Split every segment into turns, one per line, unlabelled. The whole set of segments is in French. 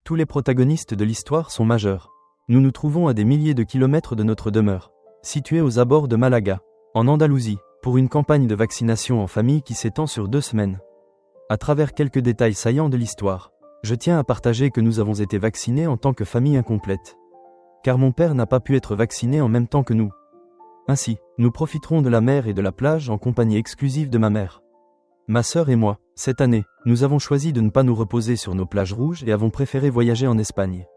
Tous les protagonistes de l'histoire sont majeurs. Nous nous trouvons à des milliers de kilomètres de notre demeure, située aux abords de Malaga, en Andalousie, pour une campagne de vaccination en famille qui s'étend sur 2 semaines. À travers quelques détails saillants de l'histoire, je tiens à partager que nous avons été vaccinés en tant que famille incomplète. Car mon père n'a pas pu être vacciné en même temps que nous. Ainsi, nous profiterons de la mer et de la plage en compagnie exclusive de ma mère. Ma sœur et moi, cette année, nous avons choisi de ne pas nous reposer sur nos plages rouges et avons préféré voyager en Espagne.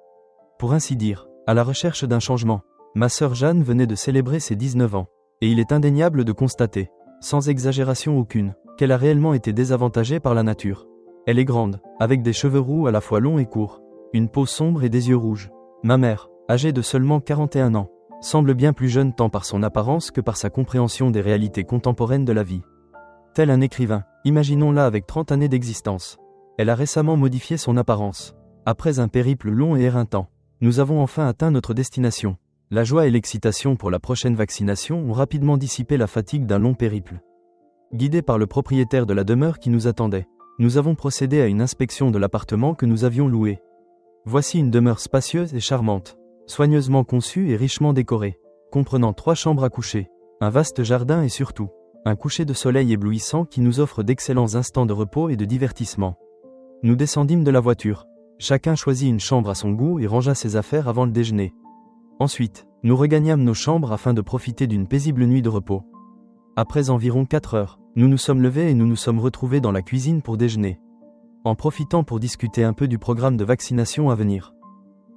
Pour ainsi dire, à la recherche d'un changement, ma sœur Jeanne venait de célébrer ses 19 ans, et il est indéniable de constater, sans exagération aucune, qu'elle a réellement été désavantagée par la nature. Elle est grande, avec des cheveux roux à la fois longs et courts, une peau sombre et des yeux rouges. Ma mère, âgée de seulement 41 ans, semble bien plus jeune tant par son apparence que par sa compréhension des réalités contemporaines de la vie. Tel un écrivain, imaginons-la avec 30 années d'existence. Elle a récemment modifié son apparence. Après un périple long et éreintant, nous avons enfin atteint notre destination. La joie et l'excitation pour la prochaine vaccination ont rapidement dissipé la fatigue d'un long périple. Guidés par le propriétaire de la demeure qui nous attendait, nous avons procédé à une inspection de l'appartement que nous avions loué. Voici une demeure spacieuse et charmante, soigneusement conçue et richement décorée, comprenant 3 chambres à coucher, un vaste jardin et surtout, un coucher de soleil éblouissant qui nous offre d'excellents instants de repos et de divertissement. Nous descendîmes de la voiture. Chacun choisit une chambre à son goût et rangea ses affaires avant le déjeuner. Ensuite, nous regagnâmes nos chambres afin de profiter d'une paisible nuit de repos. Après environ 4 heures, nous nous sommes levés et nous nous sommes retrouvés dans la cuisine pour déjeuner. En profitant pour discuter un peu du programme de vaccination à venir.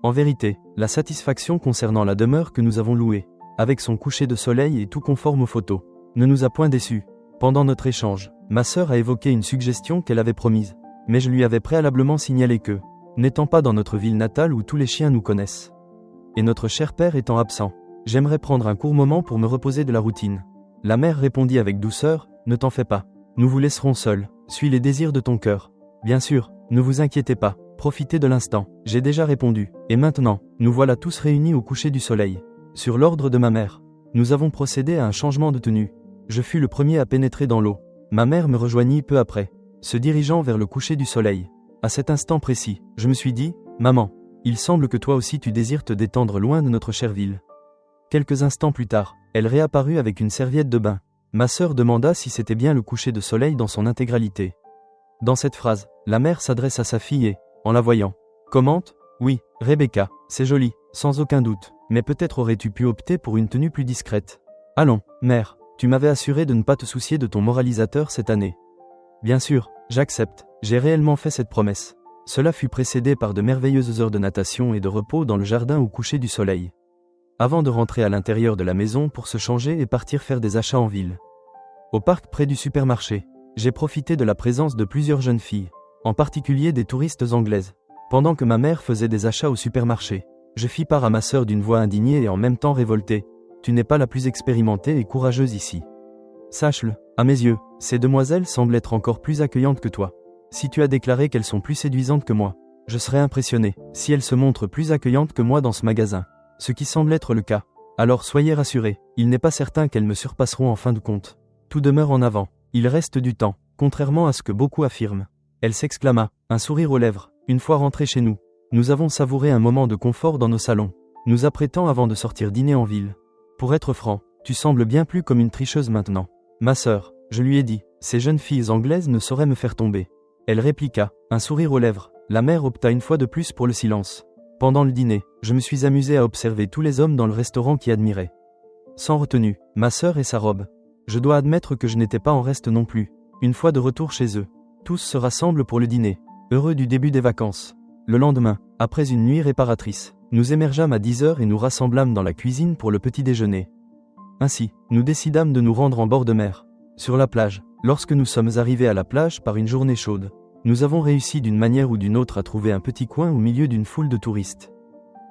En vérité, la satisfaction concernant la demeure que nous avons louée, avec son coucher de soleil et tout conforme aux photos, ne nous a point déçus. Pendant notre échange, ma sœur a évoqué une suggestion qu'elle avait promise, mais je lui avais préalablement signalé que, n'étant pas dans notre ville natale où tous les chiens nous connaissent, et notre cher père étant absent, j'aimerais prendre un court moment pour me reposer de la routine. La mère répondit avec douceur, ne t'en fais pas, nous vous laisserons seuls, suis les désirs de ton cœur. Bien sûr, ne vous inquiétez pas, profitez de l'instant, j'ai déjà répondu, et maintenant, nous voilà tous réunis au coucher du soleil. Sur l'ordre de ma mère, nous avons procédé à un changement de tenue. Je fus le premier à pénétrer dans l'eau. Ma mère me rejoignit peu après, se dirigeant vers le coucher du soleil. À cet instant précis, je me suis dit, maman, il semble que toi aussi tu désires te détendre loin de notre chère ville. Quelques instants plus tard, elle réapparut avec une serviette de bain. Ma sœur demanda si c'était bien le coucher de soleil dans son intégralité. Dans cette phrase, la mère s'adresse à sa fille et, en la voyant, commente, oui, Rebecca, c'est joli, sans aucun doute, mais peut-être aurais-tu pu opter pour une tenue plus discrète. Allons, mère, tu m'avais assuré de ne pas te soucier de ton moralisateur cette année. Bien sûr, j'accepte, j'ai réellement fait cette promesse. Cela fut précédé par de merveilleuses heures de natation et de repos dans le jardin au coucher du soleil. Avant de rentrer à l'intérieur de la maison pour se changer et partir faire des achats en ville. Au parc près du supermarché, j'ai profité de la présence de plusieurs jeunes filles, en particulier des touristes anglaises. Pendant que ma mère faisait des achats au supermarché, je fis part à ma sœur d'une voix indignée et en même temps révoltée. Tu n'es pas la plus expérimentée et courageuse ici. Sache-le, à mes yeux, ces demoiselles semblent être encore plus accueillantes que toi. Si tu as déclaré qu'elles sont plus séduisantes que moi, je serais impressionné si elles se montrent plus accueillantes que moi dans ce magasin. Ce qui semble être le cas. Alors soyez rassurés, il n'est pas certain qu'elles me surpasseront en fin de compte. Tout demeure en avant, il reste du temps, contrairement à ce que beaucoup affirment. Elle s'exclama, un sourire aux lèvres, une fois rentrés chez nous. Nous avons savouré un moment de confort dans nos salons, nous apprêtant avant de sortir dîner en ville. Pour être franc, tu sembles bien plus comme une tricheuse maintenant. Ma sœur, je lui ai dit, ces jeunes filles anglaises ne sauraient me faire tomber. Elle répliqua, un sourire aux lèvres. La mère opta une fois de plus pour le silence. Pendant le dîner, je me suis amusé à observer tous les hommes dans le restaurant qui admiraient. Sans retenue, ma sœur et sa robe. Je dois admettre que je n'étais pas en reste non plus. Une fois de retour chez eux, tous se rassemblent pour le dîner, heureux du début des vacances. Le lendemain, après une nuit réparatrice, nous émergeâmes à 10 heures et nous rassemblâmes dans la cuisine pour le petit déjeuner. Ainsi, nous décidâmes de nous rendre en bord de mer, sur la plage. Lorsque nous sommes arrivés à la plage par une journée chaude, nous avons réussi d'une manière ou d'une autre à trouver un petit coin au milieu d'une foule de touristes,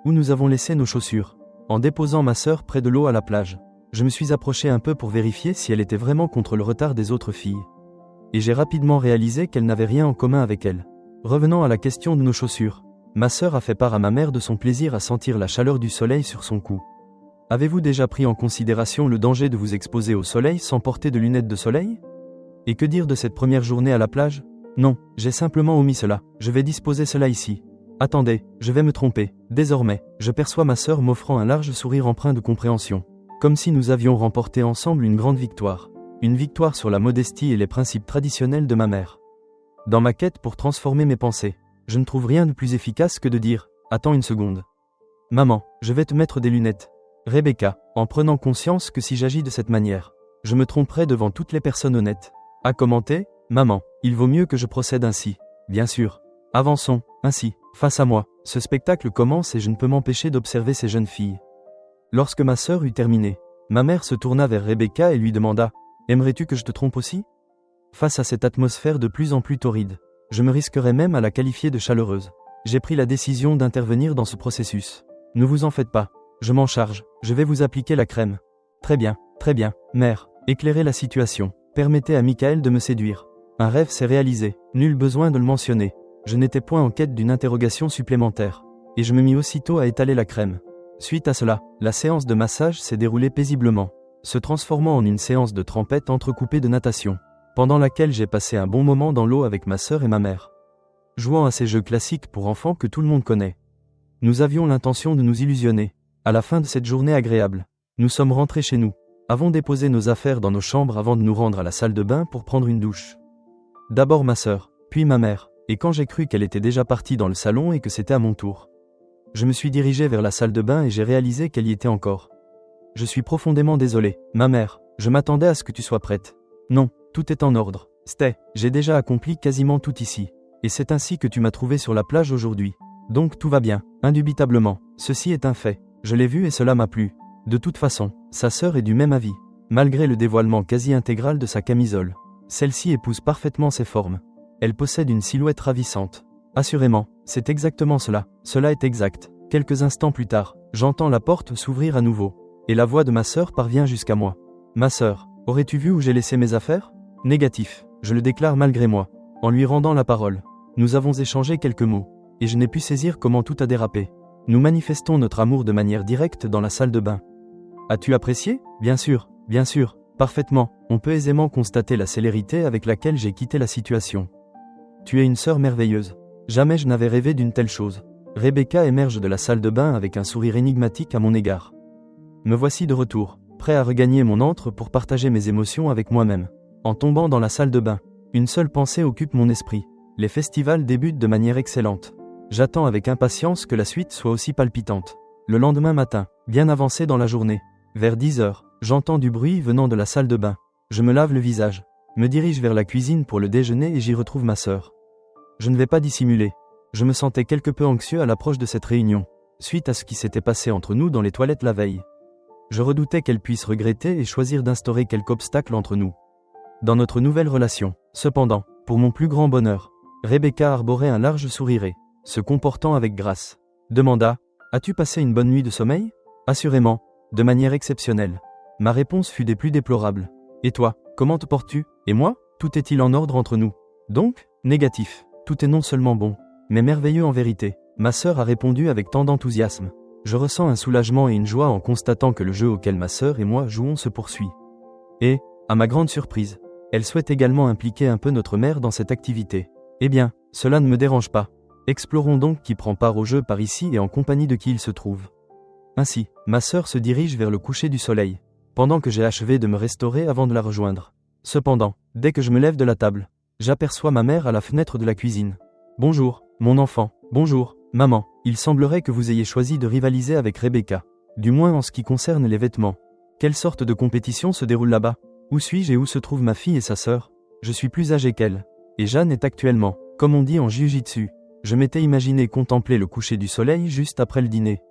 où nous avons laissé nos chaussures. En déposant ma sœur près de l'eau à la plage, je me suis approché un peu pour vérifier si elle était vraiment contre le retard des autres filles. Et j'ai rapidement réalisé qu'elle n'avait rien en commun avec elle. Revenant à la question de nos chaussures, ma sœur a fait part à ma mère de son plaisir à sentir la chaleur du soleil sur son cou. Avez-vous déjà pris en considération le danger de vous exposer au soleil sans porter de lunettes de soleil? Et que dire de cette première journée à la plage? Non, j'ai simplement omis cela, je vais disposer cela ici. Attendez, je vais me tromper. Désormais, je perçois ma sœur m'offrant un large sourire empreint de compréhension. Comme si nous avions remporté ensemble une grande victoire. Une victoire sur la modestie et les principes traditionnels de ma mère. Dans ma quête pour transformer mes pensées, je ne trouve rien de plus efficace que de dire « Attends une seconde. Maman, je vais te mettre des lunettes. » Rebecca, en prenant conscience que si j'agis de cette manière, je me tromperai devant toutes les personnes honnêtes, a commenté « Maman, il vaut mieux que je procède ainsi. Bien sûr. Avançons, ainsi, face à moi. » Ce spectacle commence et je ne peux m'empêcher d'observer ces jeunes filles. Lorsque ma sœur eut terminé, ma mère se tourna vers Rebecca et lui demanda « Aimerais-tu que je te trompe aussi ?» Face à cette atmosphère de plus en plus torride, je me risquerais même à la qualifier de chaleureuse. J'ai pris la décision d'intervenir dans ce processus. Ne vous en faites pas. Je m'en charge, je vais vous appliquer la crème. Très bien, mère. Éclairez la situation. Permettez à Michael de me séduire. Un rêve s'est réalisé, nul besoin de le mentionner. Je n'étais point en quête d'une interrogation supplémentaire. Et je me mis aussitôt à étaler la crème. Suite à cela, la séance de massage s'est déroulée paisiblement, se transformant en une séance de trempette entrecoupée de natation, pendant laquelle j'ai passé un bon moment dans l'eau avec ma sœur et ma mère. Jouant à ces jeux classiques pour enfants que tout le monde connaît. Nous avions l'intention de nous illusionner. À la fin de cette journée agréable, nous sommes rentrés chez nous, avons déposé nos affaires dans nos chambres avant de nous rendre à la salle de bain pour prendre une douche. D'abord ma sœur, puis ma mère, et quand j'ai cru qu'elle était déjà partie dans le salon et que c'était à mon tour, je me suis dirigé vers la salle de bain et j'ai réalisé qu'elle y était encore. Je suis profondément désolé, ma mère, je m'attendais à ce que tu sois prête. Non, tout est en ordre. J'ai déjà accompli quasiment tout ici. Et c'est ainsi que tu m'as trouvé sur la plage aujourd'hui. Donc tout va bien, indubitablement. Ceci est un fait. Je l'ai vu et cela m'a plu. De toute façon, sa sœur est du même avis. Malgré le dévoilement quasi intégral de sa camisole, celle-ci épouse parfaitement ses formes. Elle possède une silhouette ravissante. Assurément, c'est exactement cela. Cela est exact. Quelques instants plus tard, j'entends la porte s'ouvrir à nouveau. Et la voix de ma sœur parvient jusqu'à moi. Ma sœur, aurais-tu vu où j'ai laissé mes affaires ? Négatif, je le déclare malgré moi, en lui rendant la parole. Nous avons échangé quelques mots, et je n'ai pu saisir comment tout a dérapé. Nous manifestons notre amour de manière directe dans la salle de bain. As-tu apprécié ? Bien sûr, parfaitement. On peut aisément constater la célérité avec laquelle j'ai quitté la situation. Tu es une sœur merveilleuse. Jamais je n'avais rêvé d'une telle chose. Rebecca émerge de la salle de bain avec un sourire énigmatique à mon égard. Me voici de retour, prêt à regagner mon antre pour partager mes émotions avec moi-même. En tombant dans la salle de bain, une seule pensée occupe mon esprit. Les festivals débutent de manière excellente. J'attends avec impatience que la suite soit aussi palpitante. Le lendemain matin, bien avancé dans la journée, vers 10 heures, j'entends du bruit venant de la salle de bain. Je me lave le visage, me dirige vers la cuisine pour le déjeuner et j'y retrouve ma sœur. Je ne vais pas dissimuler. Je me sentais quelque peu anxieux à l'approche de cette réunion, suite à ce qui s'était passé entre nous dans les toilettes la veille. Je redoutais qu'elle puisse regretter et choisir d'instaurer quelque obstacle entre nous. Dans notre nouvelle relation, cependant, pour mon plus grand bonheur, Rebecca arborait un large sourire et, se comportant avec grâce, demanda « As-tu passé une bonne nuit de sommeil ?» Assurément, de manière exceptionnelle. Ma réponse fut des plus déplorables. « Et toi, comment te portes-tu ? Et moi ? Tout est-il en ordre entre nous ? » Donc, négatif. Tout est non seulement bon, mais merveilleux en vérité. Ma sœur a répondu avec tant d'enthousiasme. Je ressens un soulagement et une joie en constatant que le jeu auquel ma sœur et moi jouons se poursuit. Et, à ma grande surprise, elle souhaite également impliquer un peu notre mère dans cette activité. Eh bien, cela ne me dérange pas. Explorons donc qui prend part au jeu par ici et en compagnie de qui il se trouve. Ainsi, ma sœur se dirige vers le coucher du soleil, pendant que j'ai achevé de me restaurer avant de la rejoindre. Cependant, dès que je me lève de la table, j'aperçois ma mère à la fenêtre de la cuisine. « Bonjour, mon enfant. Bonjour, maman. Il semblerait que vous ayez choisi de rivaliser avec Rebecca. Du moins en ce qui concerne les vêtements. Quelle sorte de compétition se déroule là-bas ? Où suis-je et où se trouvent ma fille et sa sœur ? Je suis plus âgé qu'elle. Et Jeanne est actuellement, comme on dit en jiu-jitsu. Je m'étais imaginé contempler le coucher du soleil juste après le dîner.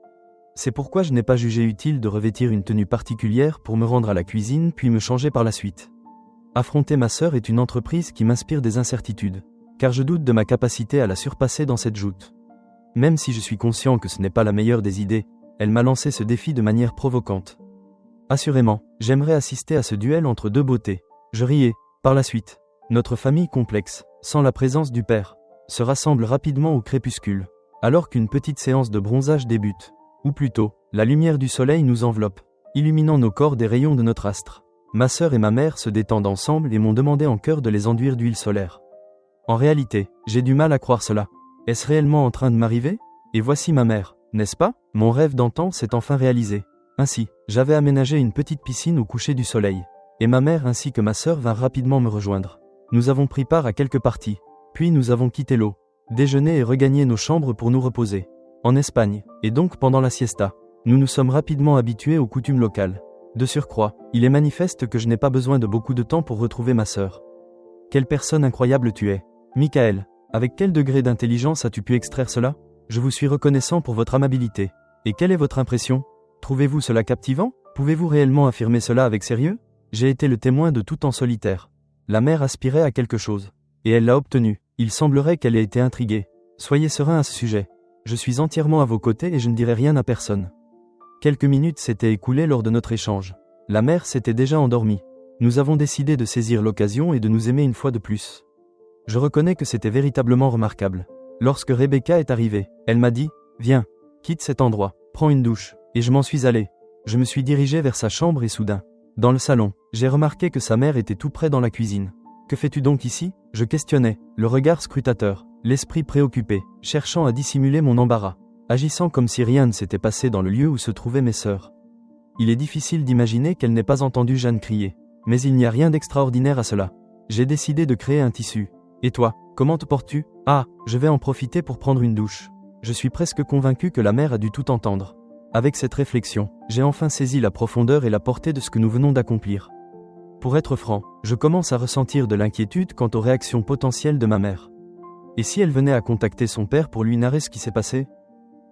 C'est pourquoi je n'ai pas jugé utile de revêtir une tenue particulière pour me rendre à la cuisine puis me changer par la suite. Affronter ma sœur est une entreprise qui m'inspire des incertitudes, car je doute de ma capacité à la surpasser dans cette joute. Même si je suis conscient que ce n'est pas la meilleure des idées, elle m'a lancé ce défi de manière provocante. Assurément, j'aimerais assister à ce duel entre deux beautés. Je riais. Par la suite, notre famille complexe, sans la présence du père, se rassemble rapidement au crépuscule, alors qu'une petite séance de bronzage débute. Ou plutôt, la lumière du soleil nous enveloppe, illuminant nos corps des rayons de notre astre. Ma sœur et ma mère se détendent ensemble et m'ont demandé en chœur de les enduire d'huile solaire. En réalité, j'ai du mal à croire cela. Est-ce réellement en train de m'arriver? Et voici ma mère, n'est-ce pas? Mon rêve d'antan s'est enfin réalisé. Ainsi, j'avais aménagé une petite piscine au coucher du soleil. Et ma mère ainsi que ma sœur vinrent rapidement me rejoindre. Nous avons pris part à quelques parties. Puis nous avons quitté l'eau, déjeuné et regagné nos chambres pour nous reposer. En Espagne, et donc pendant la siesta, nous nous sommes rapidement habitués aux coutumes locales. De surcroît, il est manifeste que je n'ai pas besoin de beaucoup de temps pour retrouver ma sœur. Quelle personne incroyable tu es. Michael, avec quel degré d'intelligence as-tu pu extraire cela? Je vous suis reconnaissant pour votre amabilité. Et quelle est votre impression? Trouvez-vous cela captivant? Pouvez-vous réellement affirmer cela avec sérieux? J'ai été le témoin de tout en solitaire. La mère aspirait à quelque chose. Et elle l'a obtenu. Il semblerait qu'elle ait été intriguée. Soyez serein à ce sujet. Je suis entièrement à vos côtés et je ne dirai rien à personne. Quelques minutes s'étaient écoulées lors de notre échange. La mère s'était déjà endormie. Nous avons décidé de saisir l'occasion et de nous aimer une fois de plus. Je reconnais que c'était véritablement remarquable. Lorsque Rebecca est arrivée, elle m'a dit « Viens, quitte cet endroit, prends une douche ». Et je m'en suis allé. Je me suis dirigé vers sa chambre et soudain, dans le salon, j'ai remarqué que sa mère était tout près dans la cuisine. « Que fais-tu donc ici ?» Je questionnais, le regard scrutateur, l'esprit préoccupé, cherchant à dissimuler mon embarras, agissant comme si rien ne s'était passé dans le lieu où se trouvaient mes sœurs. Il est difficile d'imaginer qu'elle n'ait pas entendu Jeanne crier. Mais il n'y a rien d'extraordinaire à cela. J'ai décidé de créer un tissu. Et toi, comment te portes-tu? Ah, je vais en profiter pour prendre une douche. Je suis presque convaincu que la mère a dû tout entendre. Avec cette réflexion, j'ai enfin saisi la profondeur et la portée de ce que nous venons d'accomplir. Pour être franc, je commence à ressentir de l'inquiétude quant aux réactions potentielles de ma mère. Et si elle venait à contacter son père pour lui narrer ce qui s'est passé?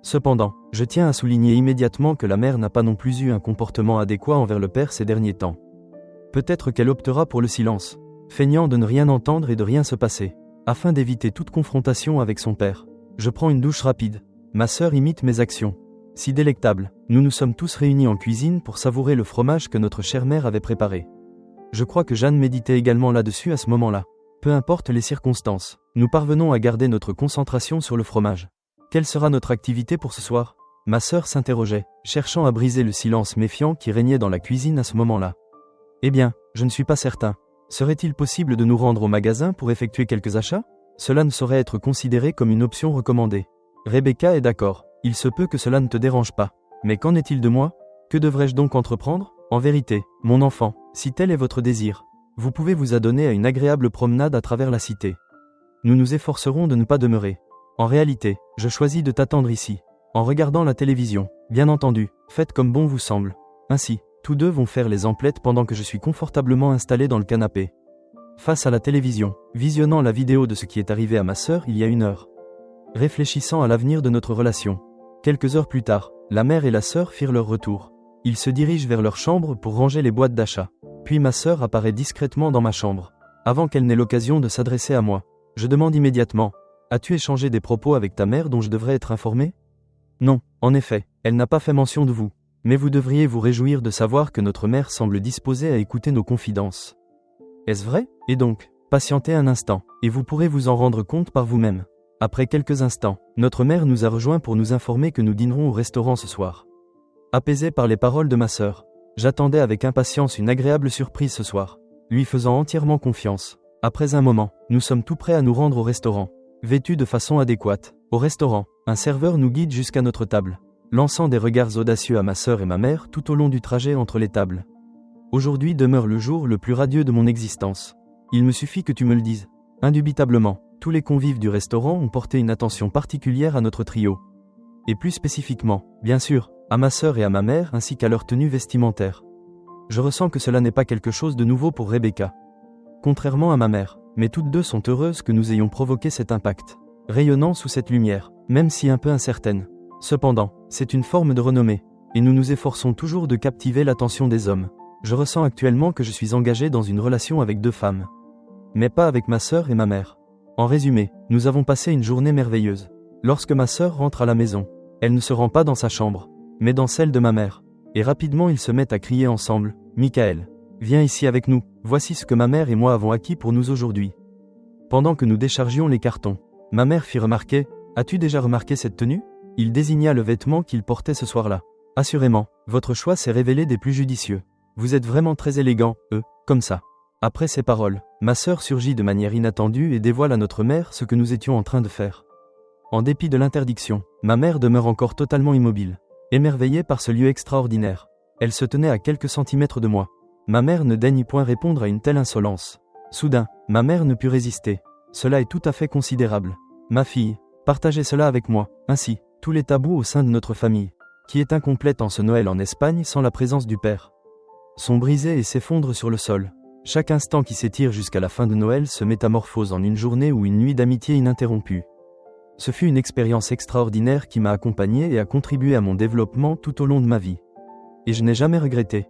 Cependant, je tiens à souligner immédiatement que la mère n'a pas non plus eu un comportement adéquat envers le père ces derniers temps. Peut-être qu'elle optera pour le silence, feignant de ne rien entendre et de rien se passer, afin d'éviter toute confrontation avec son père. Je prends une douche rapide. Ma sœur imite mes actions. Si délectable, nous nous sommes tous réunis en cuisine pour savourer le fromage que notre chère mère avait préparé. Je crois que Jeanne méditait également là-dessus à ce moment-là. Peu importe les circonstances, nous parvenons à garder notre concentration sur le fromage. Quelle sera notre activité pour ce soir? Ma sœur s'interrogeait, cherchant à briser le silence méfiant qui régnait dans la cuisine à ce moment-là. Eh bien, je ne suis pas certain. Serait-il possible de nous rendre au magasin pour effectuer quelques achats? Cela ne saurait être considéré comme une option recommandée. Rebecca est d'accord. Il se peut que cela ne te dérange pas. Mais qu'en est-il de moi? Que devrais-je donc entreprendre? En vérité, mon enfant, si tel est votre désir, vous pouvez vous adonner à une agréable promenade à travers la cité. Nous nous efforcerons de ne pas demeurer. En réalité, je choisis de t'attendre ici, en regardant la télévision. Bien entendu, faites comme bon vous semble. Ainsi, tous deux vont faire les emplettes pendant que je suis confortablement installé dans le canapé, face à la télévision, visionnant la vidéo de ce qui est arrivé à ma sœur il y a 1 heure. Réfléchissant à l'avenir de notre relation. Quelques heures plus tard, la mère et la sœur firent leur retour. Ils se dirigent vers leur chambre pour ranger les boîtes d'achat. Puis ma sœur apparaît discrètement dans ma chambre. Avant qu'elle n'ait l'occasion de s'adresser à moi, je demande immédiatement « As-tu échangé des propos avec ta mère dont je devrais être informé ?» Non, en effet, elle n'a pas fait mention de vous. Mais vous devriez vous réjouir de savoir que notre mère semble disposée à écouter nos confidences. Est-ce vrai? Et donc, patientez un instant, et vous pourrez vous en rendre compte par vous-même. Après quelques instants, notre mère nous a rejoints pour nous informer que nous dînerons au restaurant ce soir. Apaisé par les paroles de ma sœur, j'attendais avec impatience une agréable surprise ce soir, lui faisant entièrement confiance. Après un moment, nous sommes tout prêts à nous rendre au restaurant. Vêtus de façon adéquate, au restaurant, un serveur nous guide jusqu'à notre table, lançant des regards audacieux à ma sœur et ma mère tout au long du trajet entre les tables. Aujourd'hui demeure le jour le plus radieux de mon existence. Il me suffit que tu me le dises. Indubitablement, tous les convives du restaurant ont porté une attention particulière à notre trio. Et plus spécifiquement, bien sûr, à ma sœur et à ma mère ainsi qu'à leur tenue vestimentaire. Je ressens que cela n'est pas quelque chose de nouveau pour Rebecca. Contrairement à ma mère, mais toutes deux sont heureuses que nous ayons provoqué cet impact, rayonnant sous cette lumière, même si un peu incertaine. Cependant, c'est une forme de renommée, et nous nous efforçons toujours de captiver l'attention des hommes. Je ressens actuellement que je suis engagé dans une relation avec 2 femmes. Mais pas avec ma sœur et ma mère. En résumé, nous avons passé une journée merveilleuse. Lorsque ma sœur rentre à la maison, elle ne se rend pas dans sa chambre, mais dans celle de ma mère. Et rapidement ils se mettent à crier ensemble, « Michael, viens ici avec nous, voici ce que ma mère et moi avons acquis pour nous aujourd'hui. » Pendant que nous déchargions les cartons, ma mère fit remarquer, « As-tu déjà remarqué cette tenue ?» Il désigna le vêtement qu'il portait ce soir-là. « Assurément, votre choix s'est révélé des plus judicieux. Vous êtes vraiment très élégant, comme ça. » Après ces paroles, ma sœur surgit de manière inattendue et dévoile à notre mère ce que nous étions en train de faire. En dépit de l'interdiction, ma mère demeure encore totalement immobile. Émerveillée par ce lieu extraordinaire, elle se tenait à quelques centimètres de moi. Ma mère ne daigne point répondre à une telle insolence. Soudain, ma mère ne put résister. Cela est tout à fait considérable. Ma fille, partagez cela avec moi. Ainsi, tous les tabous au sein de notre famille, qui est incomplète en ce Noël en Espagne sans la présence du père, sont brisés et s'effondrent sur le sol. Chaque instant qui s'étire jusqu'à la fin de Noël se métamorphose en une journée ou une nuit d'amitié ininterrompue. Ce fut une expérience extraordinaire qui m'a accompagné et a contribué à mon développement tout au long de ma vie. Et je n'ai jamais regretté.